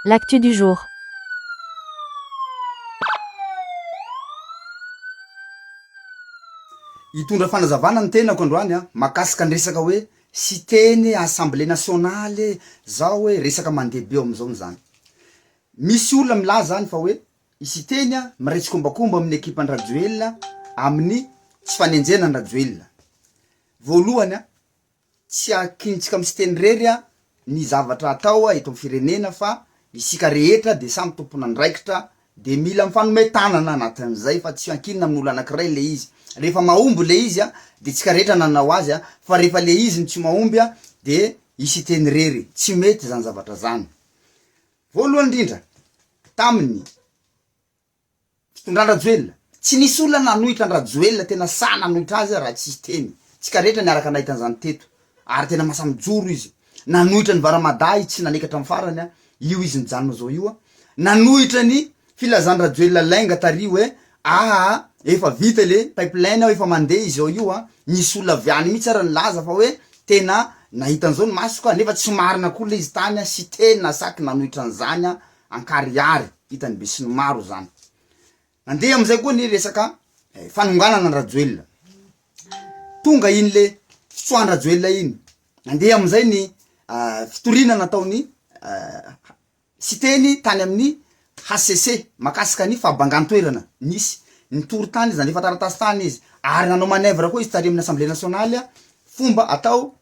L'actu du jour. Itondra fanazavana ny tenako androany makasika ny resaka hoe siteny assemblée nationale zao hoe resaka mandebe amizao zany. Misy olona milaza zany fa hoe isiteny miretsy kombakomba amin'ny ekipan'ny Radioelina amin'ny tsy fanenjena ny Radioelina. Voalohany tsy akintsika amin'ny siteny rery ny zavatra atao eto amin'ny firenena fa isika rehetra de samy tompona andraikitra de mila mifanometanana anatin'izay fa tsy ankinina amin'ny olo anankiray le izy. Rehefa mahomby le izy de tsika rehetra nanao azy fa rehefa le izy ny tsy mahomby de isiteny rery, tsy mety zany zavatra zany. Voalohany indrindra tamin'ny fitondran Radioelina tsy nisy olona nanohitra ny Radioelina tena sa nanohitra azy raha tsy teny. Tsika rehetra niaraka nahita an'izany teto ary tena masamijoro izy. Nanohitra ny Varamaday tsy nanekatra amin'ny farany io izy nijanona zao io nanohitra ny filazan'ny Radioelina lainga tary hoe efa vita le pipeline efa mandeha izy io nisy olona viany mihitsy ara nilaza fa hoe tena nahita an'izao ny masoko nefa tsy marina koa le izy tany sy tena saky nanohitra an'izany ankariary hitany be sy ny maro zany. Nandeha amizay koa ny resaka fanonganana ny Radioelina. Tonga iny le fitsoahany Radioelina iny. Nandeha amizay ny fitorina nataony siteny tany amin'ny HCC makasika ny fahabangan-toerana nisy nitory tany izy nandefa taratasy tany izy ary nanao manevra koa izy tary amin'ny assemblée nationale fomba atao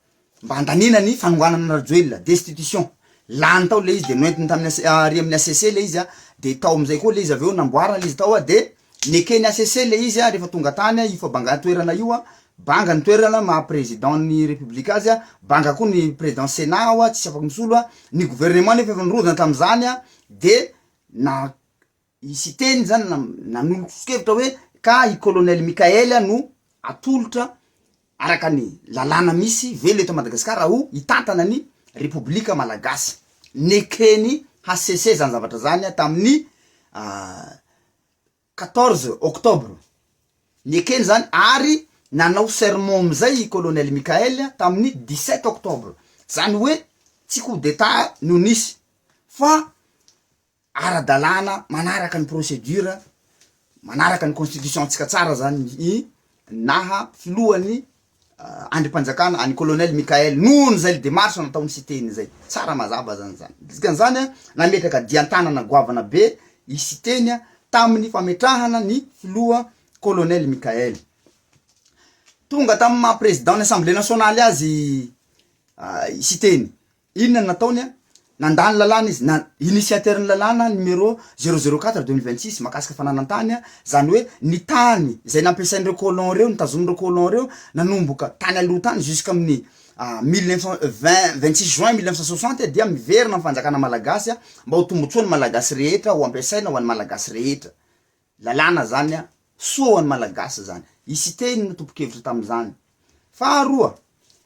mba handanina ny fanonganana ny Radioelina destitution lany tao le izy de noentiny tamin'ny ary amin'ny ACC le izy de tao amizay koa le izy aveo namboarana le izy tao de nekeny ACC le izy rehefa tonga tany io fahabangan-toerana io banga ny toerana maha président ny république azy banga koa ny président sénat tsy afaky misolo ny gouvernement nefa efa nirodana tam'izany de na isiteny zany nanolokevitra hoe ka i colonel Mikael no atolotra araka ny lalàna misy velo eto Madagasikara ho itantana ny Republika Malagasy. Nekeny HCC zany zavatra zany tamin'ny 14 octobre. Nekeny zany ary nanao sermon amizay i colonel Mikael tamin'ny 17 octobre. Zany hoe tsy coup d'état no nisy fa ara-dalàna manaraka ny procédure manaraka ny constitution tsika tsara zany i naha filohany andrim-panjakana any colonel Mikael nohony zay le démarche nataony siteny zay tsara mazava zany zany. Dikan'izany nametraka diantanana goavana be isiteny tamin'ny fametrahana ny filoha colonel Mikael. Tonga tamin'ny maha président ny assemblée nationale azy isiteny inona nataony nandany lalàna izy initiateur ny lalàna numéro 004 2026 makasika fananantany zany hoe ny tany zay nampiasain'ireo colon reo nitazomin'ireo colon reo nanomboka tany aloha tany jusqu'à amin'ny 26 juin 1960 dia miverina fanjakana malagasy mba ho tombotsoa ny malagasy rehetra ho ampiasaina ho an'ny malagasy rehetra. Lalàna zany soa ho an'ny malagasy zany. Isiteny no tompo-kevitra tam'izany. Faharoa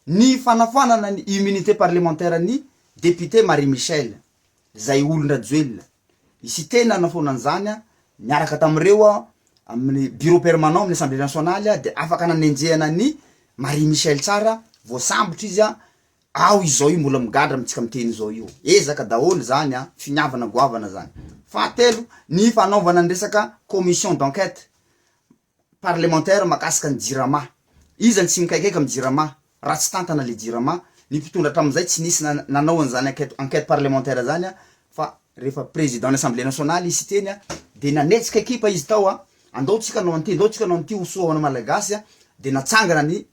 ny fanafanana ny immunité parlementaire ny député Marie Michel zay olon Radioelina. Isiteny nanafona an'izany niaraka tamireo amin'ny bureau permanent amin'ny assemblée nationale de afaka nanenjehana ny Marie Michel tsara voasambotra izy ao izao io mbola migadra amitsika miteny zao io ezaka daholo zany finiavana goavana zany. Fahatelo ny fanaovana ny resaka commission d'enquête parlementaire makasika ny Jirama. Izy tsy mikaikaiky amin'ny Jirama raha tsy tantana le Jirama ny mpitondra tamizay tsy nisy nanao an'izany enquête parlementaire zany fa rehefa président l'Assemblée nationale isiteny de nanetsika ekipa izy tao andao tsika nao anty andao tsika nao anty hosoa ho an'ny malagasy de natsangana ny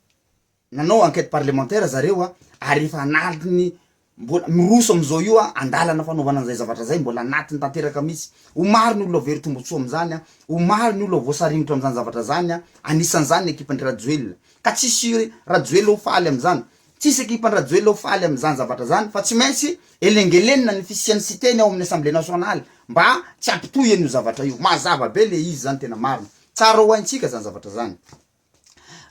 nanao enquête parlementaire zareo ary efa anatiny mbola miroso amizao io andalana fanaovana an'izay zavatra zay mbola anatiny tanteraka mihitsy. Ho maro ny olona very tombotsoa am'izany ho maro ny olona voasaringitra am'izany zavatra zany anisan'izany ekipany Radioelina ka tsisy Radioelina ho faly am'izany. Tsisy ekipany Radioelina ho faly am'izany zavatra zany fa tsy maintsy elengelenina ny fisiany siteny ao amin'ny assemblée nationale mba tsy ampitohy an'io zavatra io. Mazava be le izy zany tena marina. Tsara ho haintsika zany zavatra zany.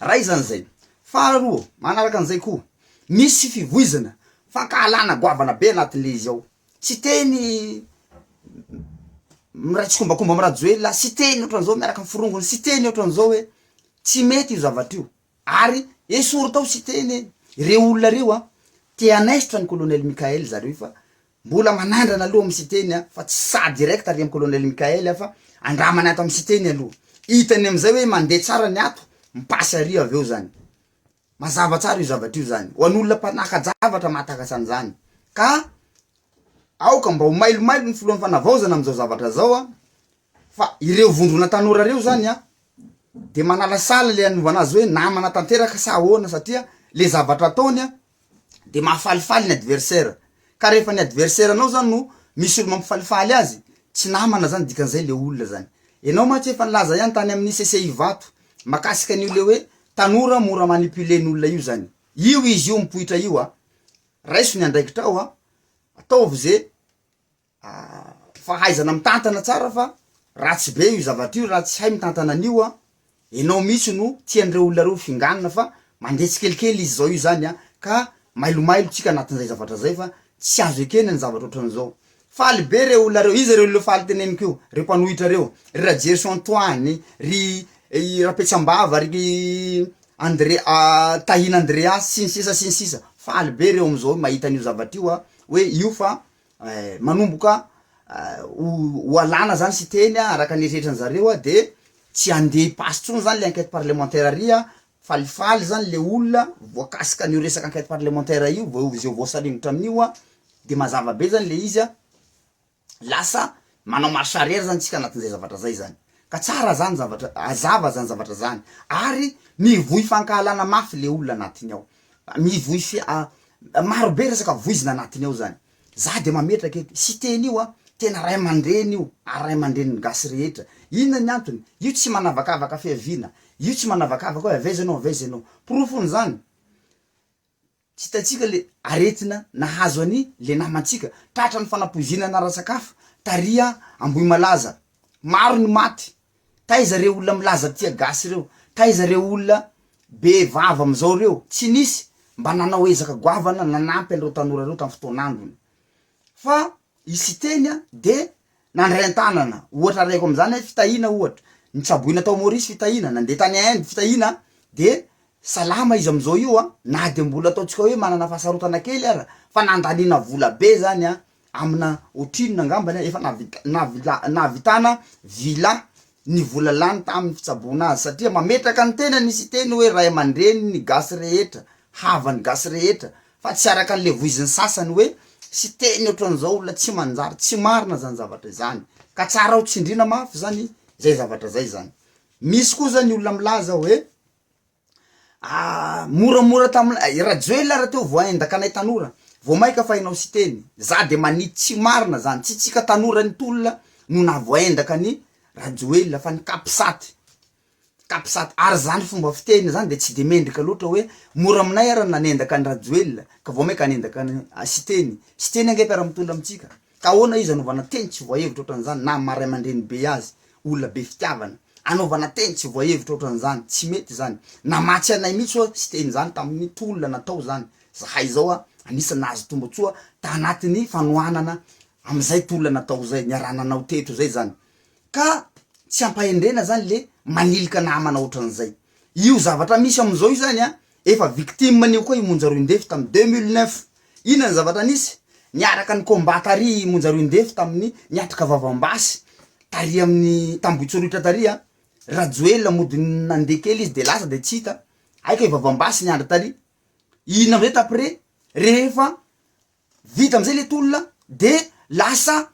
Raha izan'izay. Faharoa manaraka an'izay koa misy fivoizana fankahalana goavana be anatin'le izy ao. Siteny miraitsy kombakomba amin'ny Radioelina siteny ohatran'izao miaraka amin'ny forongony siteny ohatran'izao hoe tsy mety io zavatra io ary esory tao siteny reo olona reo te anaisitra ny colonel Mikael zareo fa mbola manandrana aloha amin'ny siteny fa tsy sa direct ary amin'ny colonel Mikael fa andramana ato amin'ny siteny aloha hitany amizay hoe mandeha tsara ny ato mipasy ary aveo zany mazava tsara io zavatra io zany ho an'olona mpanaka javatra mahatakatra an'izany ka aoka mba ho mailomailo ny filohan'ny fanavaozana am'izao zavatra zao fa ireo vondrona tanora reo zany de manala sala le anovana azy hoe namana tanteraka sa ahoana satria le zavatra ataony de mahafalifaly ny adversaire ka rehefa ny adversaire anao zany no misy olo mampifalifaly azy tsy namana zany dikan'izay le olona zany enao mantsy efa nilaza ihany tany amin'ny CCI vato makasika an'io le hoe tanora mora manipuler ny olona io zany io izy io mipoitra io raiso ny andraikitrao ataovy ze fahaizana mitantana tsara fa ratsy be io zavatra io raha tsy hay mitantana an'io enao mitsy no tian'ireo olona reo finganina fa mandeha kelikely izy zao io zany ka mailomailo tsika anatin'izay zavatra zay fa tsy azo ekena ny zavatra ohatran'izao faly be reo olona reo izy reo le faly teneniko io reo mpanohitra reo ry Rajery Antoine ry Rapetsambava ry Tahina Andreas sy ny sisa faly be reo amizao mahita an'io zavatra io hoe io fa manomboka ho alana zany sy teny araka ny eritreritran zareo de tsy andeha ipasy tsony zany le enquête parlementaire ria falifaly zany le olona voakasika an'io resaka enquête parlementaire io izy voasaringotra amin'io de mazava be zany le izy lasa manao marche arrière zany tsika anatin'izay zavatra zay zany ka tsara zany zavatra azava zany zavatra zany ary mivoy fankahalana mafy le olona anatiny ao mivoy maro be resaka voizina anatiny ao zany za de mametraka eto sy teny io tena ray aman-dreny io ary ray aman-dreny gasy rehetra inona ny antony io tsy manavakavaka fiaviana io tsy manavakavaka hoe avezanao porofony zany tsy hitantsika le aretina nahazo any le namantsika tratra ny fanapoizina anara-tsakafo taria amboy malaza maro ny maty taiza reo olona milaza tia gasy reo taiza reo olona be vava amizao reo tsy nisy mba nanao ezaka goavana nanampy an'ireo tanora reo tamin'ny fotoanandrony fa isy teny de nandray an-tanana ohatra raiko am'izany fitahina ohatra nitsaboina tao Maurice fitahina nandeha tany Inde fitahina de salama izy amizao io na de mbola ataotsika hoe manana fahasarotana kely ara fa nandaniana vola be zany amina otrino angambany efa navitana vila ny vola lany tamin'ny fitsabona azy satria mametraka ny tena nisy teny hoe ray aman-dreny ny gasy rehetra havany gasy rehetra fa tsy araka an'le voiziny sasany hoe sy teny ohatran'izao olona tsy manjary tsy marina zany zavatra zany ka tsara ho tsindrina mafy zany zay zavatra zay zany misy koa zany olona milaza hoe moramora tamin'ny Rajoela raha teo voaendaka anay tanora vao maika fa hainao sy teny za de manity tsy marina zany tsy tsika tanora ny tolona no navoaendaka ny Rajoela fa ny kapisaty ary zany fomba fiteny zany de tsy de mendrika loatra hoe mora aminay ara nanendaka ny Rajoela ka vao maika hanendaka ny sy teny ange piara mitondra amitsika ka ahoana izy anaovana teny tsy voahevitra ohatran'izany na maray aman-dreny be azy olona be fitiavana anaovana teny tsy voahevitra ohatran'izany tsy mety zany namatsy anay mitsy sy teny zany tamin'ny tolona natao zany zahay zao anisany nahazo tombotsoa tanatin'ny fanohanana amizay tolona natao zay niarananao teto zay zany ka tsy ampahendrena zany le manilika namana ohatran'izay io zavatra misy amizao io zany efa victime anio koa i Monjaroindefy tamin'ny 2009 inona ny zavatra nisy niaraka ny combat tary i Monjaroindefy tamin'ny niatrika vavambasy tary amin'ny Tambohitsoroitra tary Rajoela mody nandeha kely izy de lasa de tsy hita aika vavambasy niandra tary ina amizay tapre rehefa vita amizay le tolona de lasa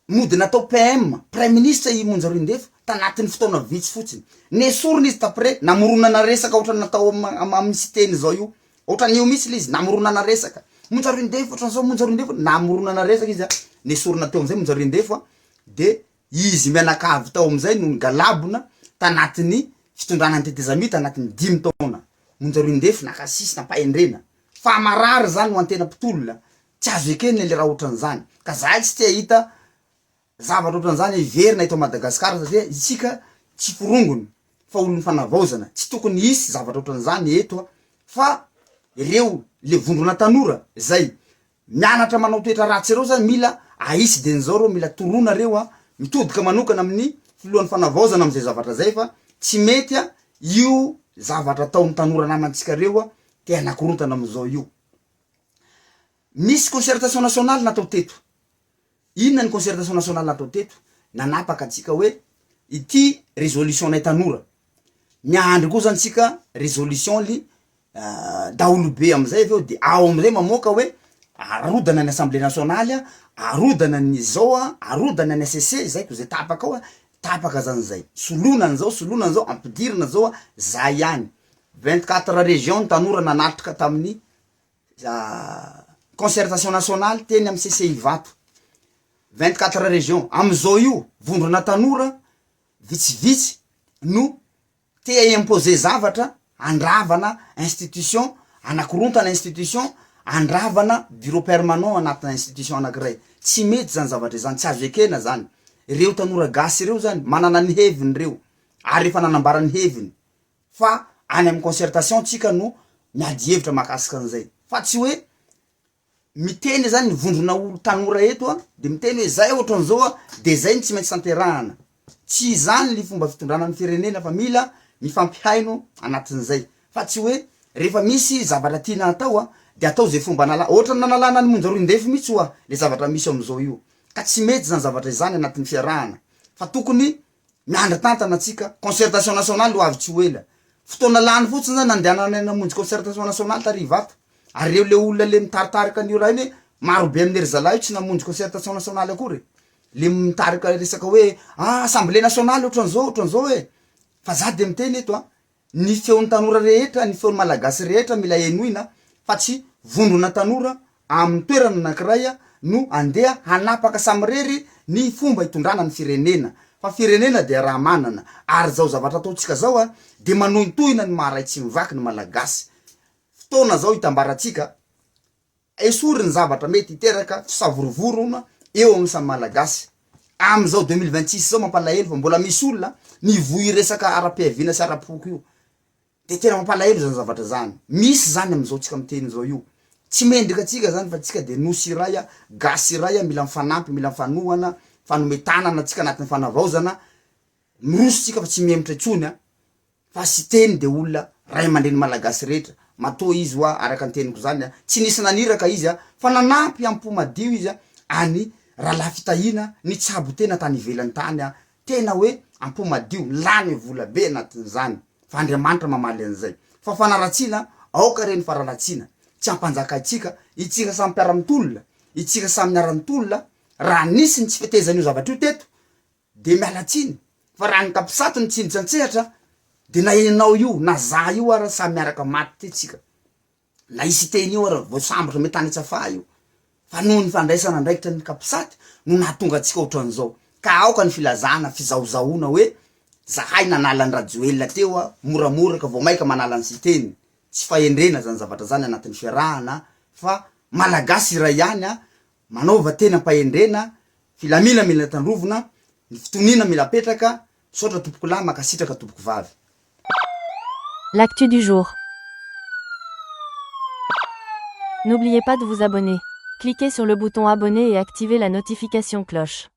mody natao PM prime ministre i Monjaroindefy tanatin'ny fotoana vitsy fotsiny nesorony izy tapre namoronana resaka ohatrany natao amin'ny siteny zao io ohatran'io misy le izy namoronana resaka Monjaroindefy ohatran'izao Monjaroindefy namoronana resaka izy nesorona teo amizay Monjaroindefy de izy mianakavy tao amizay no galabona tanatin'ny fitondrana tetezamita tanatin'ny 5 taona Monjaroindefy nakasisy nampahendrena fa marary zany ho antena pitolona tsy azo ekeny le raha ohatran'izany ka zahay tsy tia hita zavatra ohatran'izany iverina eto Madagasikara satria isika tsy forongony fa olony fanavaozana tsy tokony hisy zavatra ohatran'izany eto fa ireo le vondrona tanora zay mianatra manao toetra ratsy reo zany mila aisy de nizao reo mila torona reo mitodika manokana amin'ny filohan'ny fanavaozana amizay zavatra zay fa tsy mety io zavatra ataon'ny tanora namantsika reo te anakorotana amizao io misy concertation nationale natao teto inona ny concertation nationale atao teto nanapaka atsika hoe ity résolution nay tanora miandry koa zany tsika résolution ly daolobe amizay aveo de ao amizay mamoaka hoe arodana ny assemblée nationale arodana ny zao arodana ny ACC zay ko zay tapaka ao tapaka zany zay solonany zao ampidirina zao zay ihany 24 région ny tanora nanatrika tamin'ny concertation nationale teny amy CCI vato 24 région amizao io vondrona tanora vitsivitsy no te imposer zavatra andravana institution anakorontana institution andravana bureau permanent anatina institution anakiray tsy mety zany zavatra zany tsy azo ekena zany reo tanora gasy reo zany manana ny heviny reo ary efa nanambara ny heviny fa any amy concertation tsika no miady hevitra mahakasika an'izay fa tsy hoe miteny zany vondrona olo tanora eto de miteny hoe zay ohatran'izao de zay tsy maintsy santerahana tsy zany ny fomba fitondrana ny firenena fa mila mifampihaino anatin'izay fa tsy hoe rehefa misy zavatra tiana atao de atao zay fomba nala ohatra nanalana ny monja roy ndefy mitsy le zavatra misy amizao io ka tsy mety zany zavatra zany anatin'ny fiarahana fa tokony miandry tantana atsika concertation nationale ho avy tsy ho ela fotoana lany fotsiny zany nandehanana namonjy concertation nationale tarivato ary reo le olona le mitaritarika an'io raha iny maro be amin'ny erzalahy tsy namonjy concertation nationale akory le mitarika resaka hoe assemblée nationale ohatran'izao fa za de miteny eto ny feon'ny tanora rehetra ny feon'ny malagasy rehetra mila enoina fa tsy vondrona tanora amin'ny toerana anankiray no andeha hanapaka samirery ny fomba hitondrana ny firenena fa firenena de raha manana ary zao zavatra ataotsika zao de manohintohina ny maharay tsy mivaky ny malagasy fotoana zao hitambaratsika esory ny zavatra mety hiteraka fisavorovorona eo amin'ny samy malagasy amizao 2026 zao mampalahelo fa mbola misy olona mivohy resaka ara-piaviana sy ara-poko io de tena mampalahelo zany zavatra zany misy zany amizao tsika miteny zao io tsy mendrika atsika zany fa tsika de nosy iray gasy iray mila mifanampy mila mifanohana fanometanana atsika anatin'ny fanavaozana miroso tsika fa tsy miemitra itsony fa sy teny de olona ray aman-dreny malagasy rehetra matoa izy araka ny teniko zany tsy nisy naniraka izy fa nanampy ampomadio izy any raha fitahina ny tsabo tena tany ivelany tany tena hoe ampomadio lany vola be anatin'izany fa Andriamanitra mamaly an'izay fa fanaratsina aoka reny fararatsina tsy ampanjaka itsika samy mpiara-mitolona itsika samy miara-mitolona raha nisy ny tsy fetezan'io zavatra io teto de mialatsiny fa raha ny kapisato ny tsindry antsehatra de na enao io na za io ara samy miaraka maty tetsika na isy teny io ara voasambotra metany itsafà io fa noho ny fandraisana andraikitra ny kapisaty no nahatonga atsika ohatran'izao ka aoka ny filazana fizahozahoana hoe zahay nanala ny radioelina teo moramora ka vao maika manala ny siteny tsy fahendrena zany zavatra zany anatin'ny fiarahana fa malagasy iray ihany manaova tena ampahendrena filamina mila tandrovona ny fitonina mila petraka sotra tompoko lahy makasitraka tompoko vavy. L'actu du jour. N'oubliez pas de vous abonner. Cliquez sur le bouton abonner et activez la notification cloche.